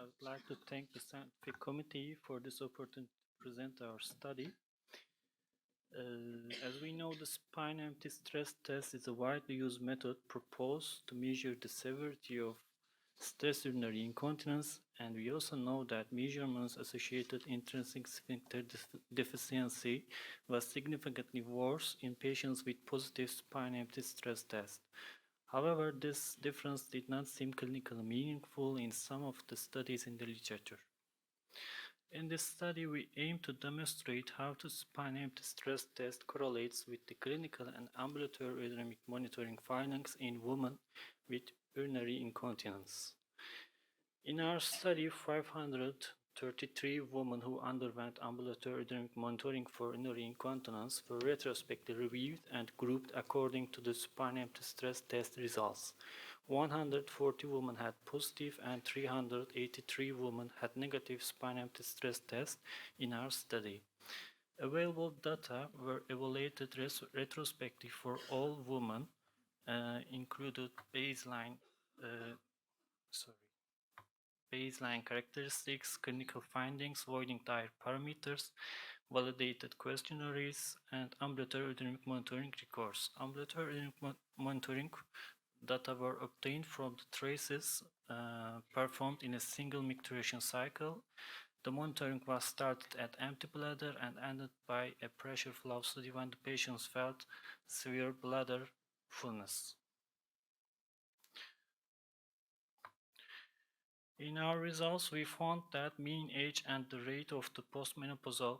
would like to thank the scientific committee for this opportunity to present our study. As we know, the SUPINE empty stress test is a widely used method proposed to measure the severity of stress urinary incontinence, and we also know that measurements associated intrinsic sphincter deficiency was significantly worse in patients with positive SUPINE empty stress test. However, this difference did not seem clinically meaningful in some of the studies in the literature. In this study, we aim to demonstrate how the SUPINE empty stress test correlates with the clinical and ambulatory urodynamic monitoring findings in women with urinary incontinence. In our study, 533 women who underwent ambulatory urodynamic monitoring for urinary incontinence were retrospectively reviewed and grouped according to the SUPINE empty stress test results. 140 women had positive and 383 women had negative SUPINE empty stress test in our study. Available data were evaluated retrospectively for all women, included baseline characteristics, clinical findings, voiding diet parameters, validated questionnaires, and ambulatory urodynamic monitoring records. Ambulatory urodynamic monitoring data were obtained from the traces performed in a single micturition cycle. The monitoring was started at empty bladder and ended by a pressure flow study when the patients felt severe bladder fullness. In our results, we found that mean age and the rate of the postmenopausal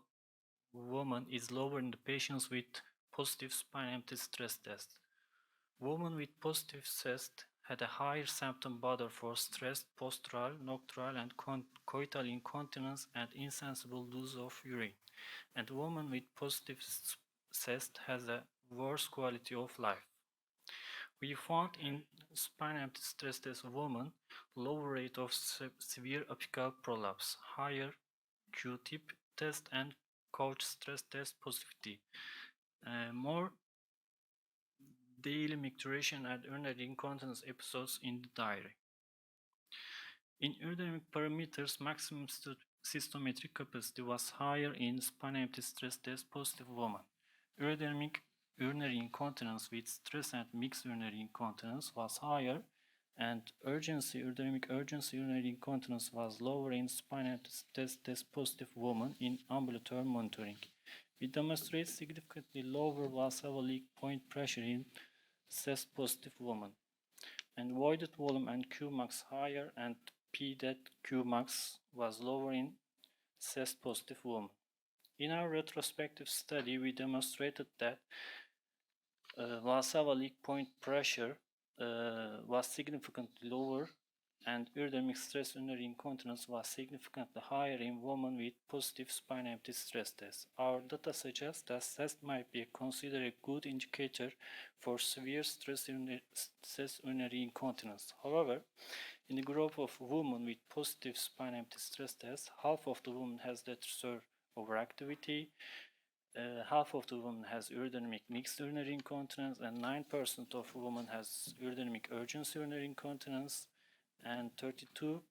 woman is lower in the patients with positive SUPINE empty stress test. Women with positive test had a higher symptom burden for stress, postural, nocturnal, and coital incontinence and insensible loss of urine. And women with positive test has a worse quality of life. We found in SUPINE empty stress test women lower rate of severe apical prolapse, higher Q-tip test and couch stress test positivity, more daily micturition and urinary incontinence episodes in the diary. In urodynamic parameters, maximum cystometric capacity was higher in SUPINE empty stress test positive women. Urodynamic urinary incontinence with stress and mixed urinary incontinence was higher, and urodynamic urgency urinary incontinence was lower in SUPINE empty stress test positive women in ambulatory monitoring. We demonstrate significantly lower Valsalva leak point pressure in CEST positive women, and voided volume and Qmax higher, and P-det Qmax was lower in CEST positive women. In our retrospective study, we demonstrated that Valsalva leak point pressure was significantly lower, and urodynamic stress urinary incontinence was significantly higher in women with positive SUPINE empty stress test. Our data suggests that CEST might be considered a good indicator for severe stress urinary incontinence. However, in the group of women with positive SUPINE empty stress test, half of the women has detrusor overactivity, half of the women has urodynamic mixed urinary incontinence, and 9% of women has urodynamic urgency urinary incontinence, and 32%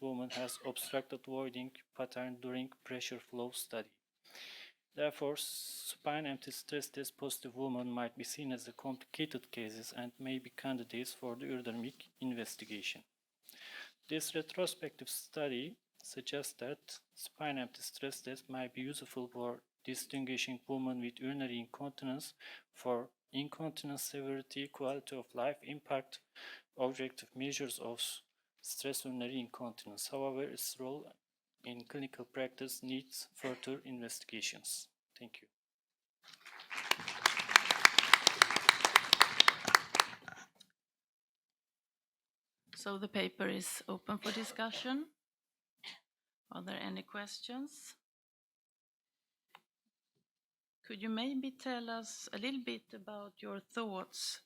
women has obstructed voiding pattern during pressure flow study. Therefore, SUPINE empty stress test positive women might be seen as complicated cases and may be candidates for the urodynamic investigation. This retrospective study suggests that SUPINE empty stress test might be useful for distinguishing women with urinary incontinence for incontinence severity, quality of life, impact, objective measures of stress urinary incontinence. However, its role in clinical practice needs further investigations. Thank you. So the paper is open for discussion. Are there any questions? Could you maybe tell us a little bit about your thoughts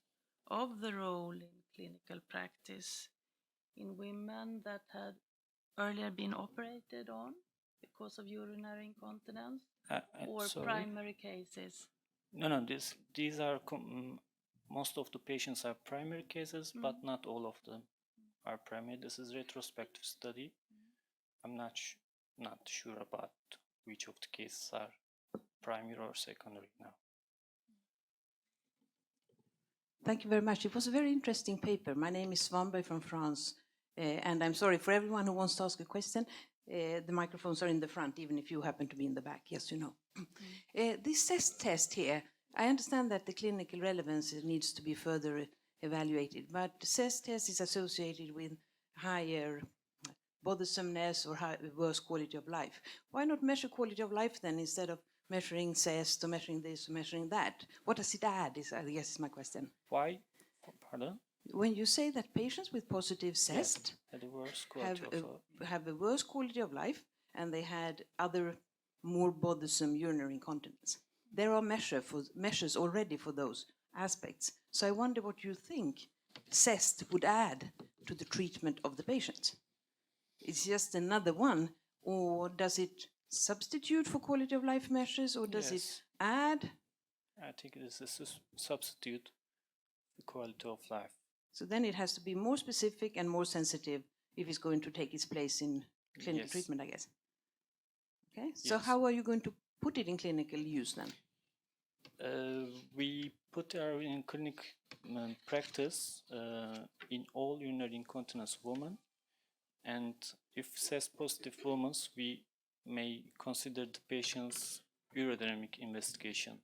of the role in clinical practice in women that had earlier been operated on because of urinary incontinence or primary cases? No, these are most of the patients are primary cases, but not all of them are primary. This is a retrospective study. I'm not sure about which of the cases are primary or secondary now. Thank you very much. It was a very interesting paper. My name is Svanberg from France, and I'm sorry for everyone who wants to ask a question. The microphones are in the front, even if you happen to be in the back. Yes, you know. This CEST test here, I understand that the clinical relevance needs to be further evaluated, but the CEST test is associated with higher bothersomeness or worse quality of life. Why not measure quality of life then instead of measuring CEST or measuring this or measuring that? What does it add, I guess is my question. Why? Pardon? When you say that patients with positive CEST Had a worse quality of life. have a worse quality of life and they had other more bothersome urinary incontinence, there are measures already for those aspects. So I wonder what you think CEST would add to the treatment of the patient. It's just another one, or does it substitute for quality of life measures, or does it add? I think it is a substitute for quality of life. So then it has to be more specific and more sensitive if it's going to take its place in clinical treatment, I guess. Okay, so how are you going to put it in clinical use then? We put our in clinic practice in all urinary incontinence women, and if CEST positive women, we may consider the patient's urodynamic investigation.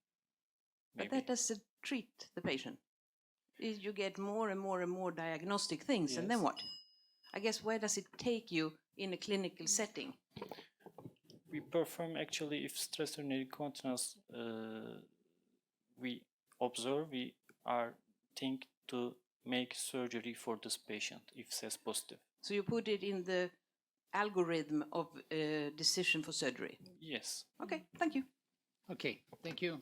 Maybe. But that doesn't treat the patient. You get more and more and more diagnostic things, and then what? I guess where does it take you in a clinical setting? We perform actually, if stress urinary incontinence we observe, we are think to make surgery for this patient if CEST positive. So you put it in the algorithm of decision for surgery? Yes. Okay, thank you. Okay, thank you.